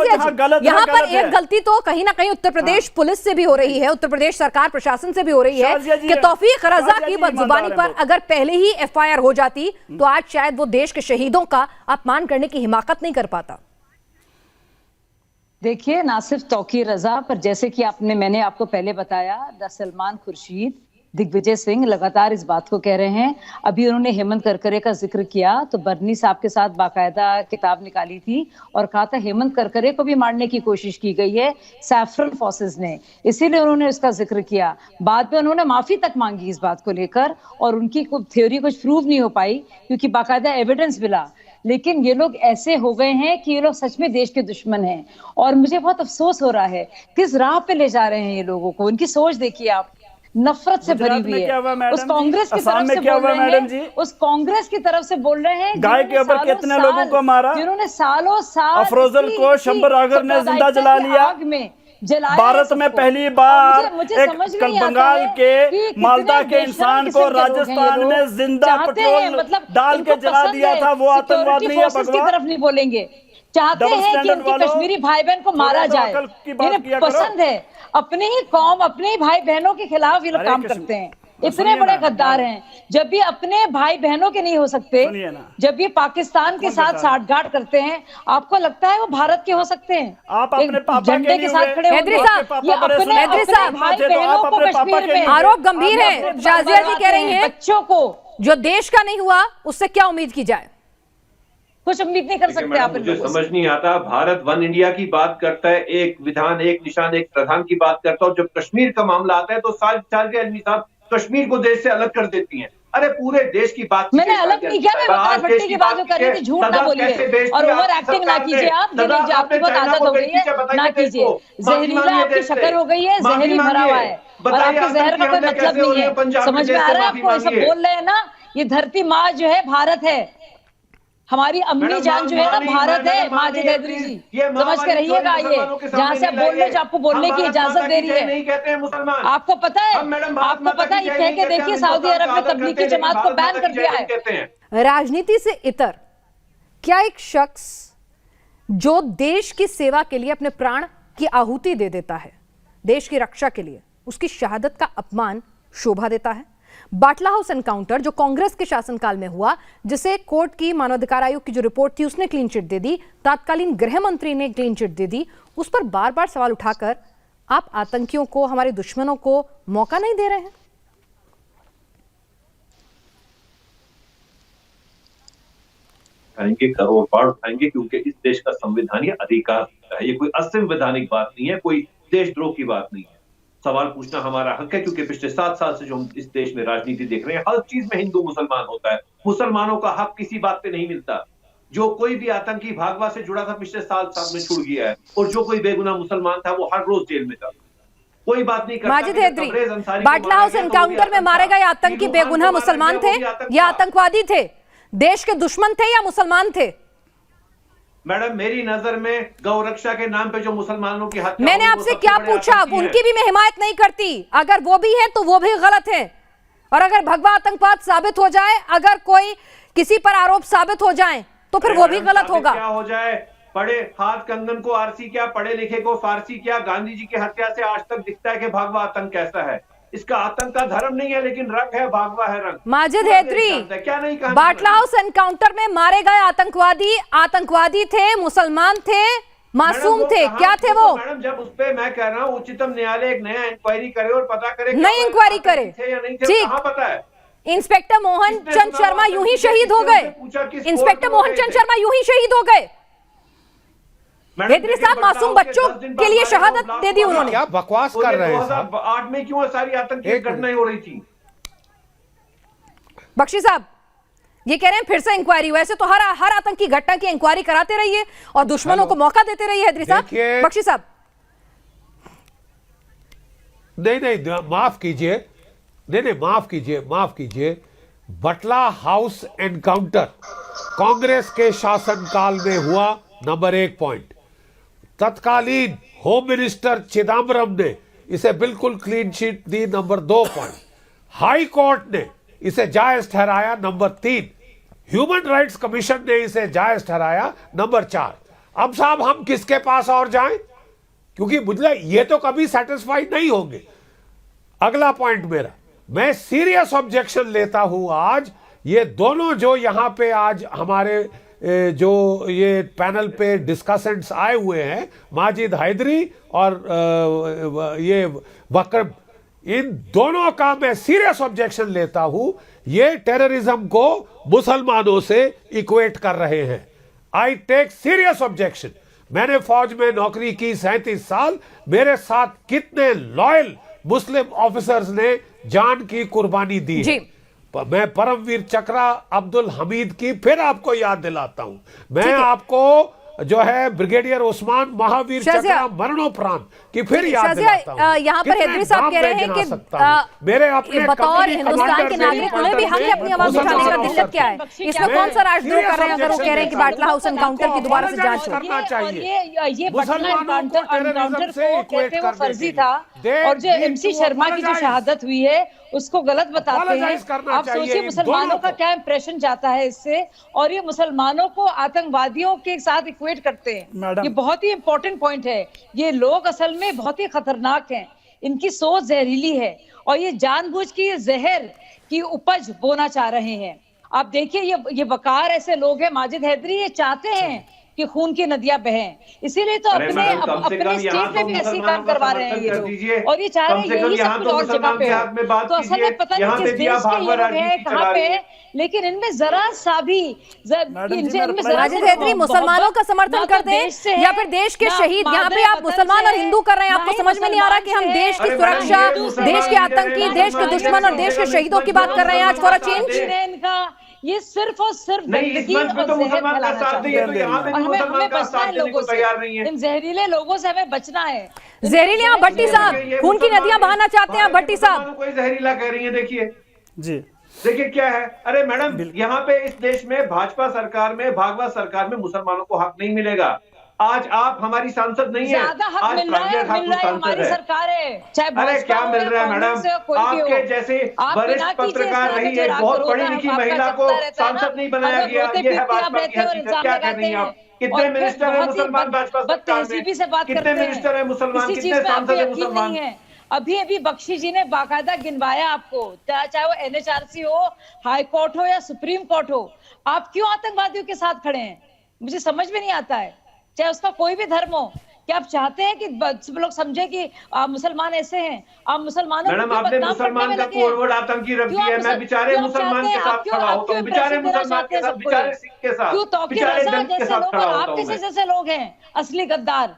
जाजिया जी, यहाँ पर एक गलती तो कहीं ना कहीं उत्तर प्रदेश पुलिस से भी हो रही है, उत्तर प्रदेश सरकार प्रशासन से भी हो रही है कि तौफीक रजा की बदजुबानी पर अगर पहले ही एफआईआर हो जाती तो आज शायद वो देश के शहीदों का अपमान करने की हिमाकत नहीं कर पाता। देखिए, ना सिर्फ तौकीर रजा पर, जैसे कि मैंने आपको पहले बताया, सलमान खुर्शीद, दिग्विजय सिंह लगातार इस बात को कह रहे हैं। अभी उन्होंने हेमंत करकरे का जिक्र किया तो बर्नी साहब के साथ बाकायदा किताब निकाली थी और कहा था हेमंत करकरे को भी मारने की कोशिश की गई है सैफरन फोर्सेस ने, इसीलिए उन्होंने उसका जिक्र किया। बाद में उन्होंने माफी तक मांगी इस बात को लेकर और उनकी थ्योरी कुछ प्रूव नहीं हो पाई क्योंकि बाकायदा एविडेंस मिला। लेकिन ये लोग ऐसे हो गए हैं कि ये लोग सच में देश के दुश्मन हैं और मुझे बहुत अफसोस हो रहा है किस राह पे ले जा रहे हैं ये लोगों को। उनकी सोच देखिए आप, नफरत से भरी हुई है। उस कांग्रेस की तरफ से बोल रहे हैं, उस कांग्रेस की तरफ से बोल रहे हैं गाय के ऊपर कितने लोगों को मारा, जिन्होंने सालों साल अफरोजल को शंबर आगर ने जिंदा जला लिया। आग में भारत में पहली बार एक बंगाल के मालदा के इंसान को राजस्थान में जिंदा पेट्रोल डाल के जला दिया था। वो आतंकवाद नहीं है भगवान। की तरफ नहीं बोलेंगे, चाहते हैं कि उनके कश्मीरी भाई बहन को मारा जाए। इन्हें पसंद है अपनी ही कौम, अपने ही भाई बहनों के खिलाफ ये लोग काम करते हैं। इतने बड़े गद्दार हैं। जब भी अपने भाई बहनों के नहीं हो सकते, जब भी पाकिस्तान के साथ साठगांठ करते हैं, आपको लगता है वो भारत के हो सकते हैं? आप अपने पापा झंडे के साथ खड़े हैदरी साहब, आरोप गंभीर है। जाजिया जी कह रही हैं बच्चों को जो देश का नहीं हुआ उससे क्या उम्मीद की जाए? कुछ उम्मीद नहीं कर सकते आप। मुझे समझ नहीं आता, भारत वन इंडिया की बात करता है, एक विधान एक निशान एक प्रधान की बात करता है, और जब कश्मीर का मामला आता है तो साजिया अलवी साहब कश्मीर को देश से अलग कर देती हैं। अरे पूरे देश की बात मैंने अलग नहीं किया, मैं वकार भट्टी की बात कर रही थी। झूठ ना बोलिए और ओवर एक्टिंग ना कीजिए आप। आपकी बहुत आदत हो गई है, ना कीजिए। जहरीला आपकी शक्कर हो गई है, जहरी भरा हुआ है और आपके जहर का कोई मतलब नहीं है। समझ में आ रहा है आपको? ये सब बोल रहे हैं ना, ये धरती माँ जो है भारत है, हमारी अम्मी जान जो है ना भारत है। माजिद हैदरी जी समझ के रहिएगा, ये जहाँ से आप बोल रहे हो, आपको बोलने की इजाजत दे रही है। नहीं कहते हैं मुसलमान। आपको पता है, आपको पता है, ये कह के देखिए सऊदी अरब ने तबलीगी जमात को बैन कर दिया है। राजनीति से इतर क्या एक शख्स जो देश की सेवा के लिए अपने प्राण की आहुति दे देता है, देश की रक्षा के लिए, उसकी शहादत का अपमान शोभा देता है? बाटला हाउस एनकाउंटर जो कांग्रेस के शासनकाल में हुआ, जिसे कोर्ट की मानवाधिकार आयोग की जो रिपोर्ट थी उसने क्लीन चिट दे दी, तत्कालीन गृह मंत्री ने क्लीन चिट दे दी, उस पर बार बार सवाल उठाकर आप आतंकियों को, हमारे दुश्मनों को मौका नहीं दे रहे हैं? उठाएंगे, करोड़ बार उठाएंगे, क्योंकि इस देश का संवैधानिक अधिकार है। ये कोई असंवैधानिक बात नहीं है, कोई देशद्रोह की बात नहीं है। सवाल पूछना हमारा हक है, क्योंकि पिछले 7 साल से जो हम इस देश में राजनीति देख रहे हैं, हर चीज में हिंदू मुसलमान होता है। मुसलमानों का हक किसी बात पे नहीं मिलता। जो कोई भी आतंकी भागवा से जुड़ा था पिछले 7 साल में छुड़ गया है, और जो कोई बेगुनाह मुसलमान था वो हर रोज जेल में था। कोई बात नहीं करता। माजिद हैदरी, बाटला हाउस एनकाउंटर में मारे गए आतंकी बेगुनाह मुसलमान थे या आतंकवादी थे? देश के दुश्मन थे या मुसलमान थे? मैडम, मेरी नजर में गौरक्षा के नाम पे जो मुसलमानों की हत्या, मैंने आपसे क्या पूछा? उनकी भी मैं हिमायत नहीं करती। अगर वो भी है तो वो भी गलत है, और अगर भगवा आतंकवाद साबित हो जाए, अगर कोई किसी पर आरोप साबित हो जाए तो फिर वो भी गलत होगा। क्या हो जाए, पढ़े हाथ कंगन को आरसी क्या, पढ़े लिखे को फारसी क्या। गांधी जी की हत्या से आज तक दिखता है कि भगवा आतंक कैसा है। इसका आतंक का धर्म नहीं है, लेकिन रंग है, भागवा है रंग। माजिद हैदरी, क्या नहीं कहा? बाटला हाउस एनकाउंटर में मारे गए आतंकवादी थे, मुसलमान थे, मासूम थे, क्या थे वो? मैडम, जब उस पे मैं कह रहा हूँ उच्चतम न्यायालय एक नया इंक्वायरी करे और पता करे, नई इंक्वायरी करे। ठीक, पता है इंस्पेक्टर मोहन चंद शर्मा यूं ही शहीद हो गए। इंस्पेक्टर मोहन चंद शर्मा यूं ही शहीद हो गए। हैदरी साहब, मासूम बच्चों के लिए शहादत दे दी उन्होंने। क्या बकवास कर रहे हैं? 2008 में क्यों सारी आतंकी घटनाएं हो रही थी? बख्शी साहब ये कह रहे हैं फिर से इंक्वायरी। वैसे तो हर आतंकी घटना की इंक्वायरी कराते रहिए और दुश्मनों को मौका देते रहिए। हैदरी साहब, बख्शी साहब, नहीं, माफ कीजिए, माफ कीजिए। बटला हाउस एनकाउंटर कांग्रेस के शासनकाल में हुआ, नंबर 1 पॉइंट। तत्कालीन होम मिनिस्टर चिदम्बरम ने इसे बिल्कुल क्लीन चिट दी, नंबर 2 पॉइंट। हाई कोर्ट ने इसे जायज ठहराया, नंबर 3। ह्यूमन राइट्स कमीशन ने इसे जायज ठहराया, नंबर 4। अब साहब हम किसके पास और जाएं, क्योंकि मुझे ये तो कभी सेटिस्फाइड नहीं होंगे। अगला पॉइंट मेरा, मैं सीरियस ऑब्जेक्शन लेता हूं आज ये दोनों जो यहां पे आज हमारे जो ये पैनल पे डिस्कसेंट्स आए हुए हैं, माजिद हैदरी और ये वक्र, इन दोनों का मैं सीरियस ऑब्जेक्शन लेता हूं। ये टेररिज्म को मुसलमानों से इक्वेट कर रहे हैं। I take serious objection. मैंने फौज में नौकरी की 37 साल, मेरे साथ कितने लॉयल मुस्लिम ऑफिसर्स ने जान की कुर्बानी दी है। मैं परमवीर चक्रा अब्दुल हमीद की फिर आपको याद दिलाता हूं। मैं आपको जो है ब्रिगेडियर उस्मान महावीर चक्रा मरणोपरांत की फिर याद दिलाता हूं। यहाँ पर हैदरी साहब कह रहे हैं कि मेरे अपने बतौर हिंदुस्तान के नागरिक उन्हें भी हमें अपनी आवाज उठाने का दिक्कत क्या है? इसमें कौन सा राजद्रोह कर रहे हैं अगर वो कह रहे हैं कि बाटला हाउस एनकाउंटर की दोबारा से जांच करना चाहिए? ये एनकाउंटर को कहते वो फर्जी था, और जो MC शर्मा की जो शहादत हुई है उसको गलत बताते हैं। आप सोचिए मुसलमानों का क्या इंप्रेशन जाता है इससे, और ये मुसलमानों को आतंकवादियों के साथ इक्वेट करते हैं। ये बहुत ही इंपॉर्टेंट पॉइंट है। ये लोग असल में बहुत ही खतरनाक हैं, इनकी सोच जहरीली है और ये जानबूझ के ये जहर की उपज बोना चाह रहे हैं। आप देखिए ये वकार ऐसे लोग हैं, माजिद हैदरी, ये चाहते हैं कि खून की नदियां बहें, इसीलिए तो अपने स्टेट में भी ऐसे काम करवा रहे हैं ये लोग, और ये चाह रहे हैं यही सब कुछ और जगह पे हो। तो असल में पता नहीं किस देश के ये लोग हैं, कहाँ पे है, लेकिन इनमें जरा सा भी माजिद हैदरी मुसलमानों का समर्थन करते हैं या फिर देश के शहीद? यहाँ पे आप मुसलमान और हिंदू कर रहे हैं। आपको समझ में नहीं आ रहा कि हम देश की सुरक्षा, देश के आतंकी, देश के दुश्मन और देश के शहीदों की बात कर रहे हैं आज फॉर अ चेंज? इनका ये सिर्फ और सिर्फ गंदगी और जहर फैलाना चाहते हैं, और हमें बचना है लोगों से, इन जहरीले लोगों से हमें बचना है। जहरीले यहाँ भट्टी साहब खून की नदियां बहाना चाहते हैं। भट्टी साहब कोई जहरीला कह रही है, देखिए जी, देखिए क्या है। अरे मैडम, यहाँ पे इस देश में भाजपा सरकार में, भागवत सरकार में मुसलमानों को हक नहीं मिलेगा। आज आप हमारी सांसद नहीं है, आज हमारी सरकार है। अरे क्या मिल रहा है मैडम? आपके जैसे वरिष्ठ पत्रकार रही है, बहुत पढ़ी लिखी महिला को सांसद नहीं बनाया गया। ये है भाजपा की हैसियत। क्या कह रही हैं आप? कितने मिनिस्टर है मुसलमान भाजपा सरकार में? कितने मिनिस्टर है मुसलमान? कितने सांसद है मुसलमान? अभी बख्शी जी ने बाकायदा गिनवाया आपको, चाहे वो NHRC हो, हाई कोर्ट हो या सुप्रीम कोर्ट हो। आप क्यों आतंकवादियों के साथ खड़े हैं? मुझे समझ में नहीं आता है, चाहे उसका कोई भी धर्म हो। क्या आप चाहते हैं कि सब लोग समझे कि मुसलमान ऐसे हैं? आप मुसलमानों मैडम, आपने मुसलमान का कोड आतंकी रख दिया है। मैं बेचारे मुसलमान के साथ खड़ा होता हूं, बेचारे मुसलमान के साथ, बेचारे सिख के साथ, बेचारे दलित के साथ खड़ा होता हूं। आपके जैसे लोग हैं असली गद्दार।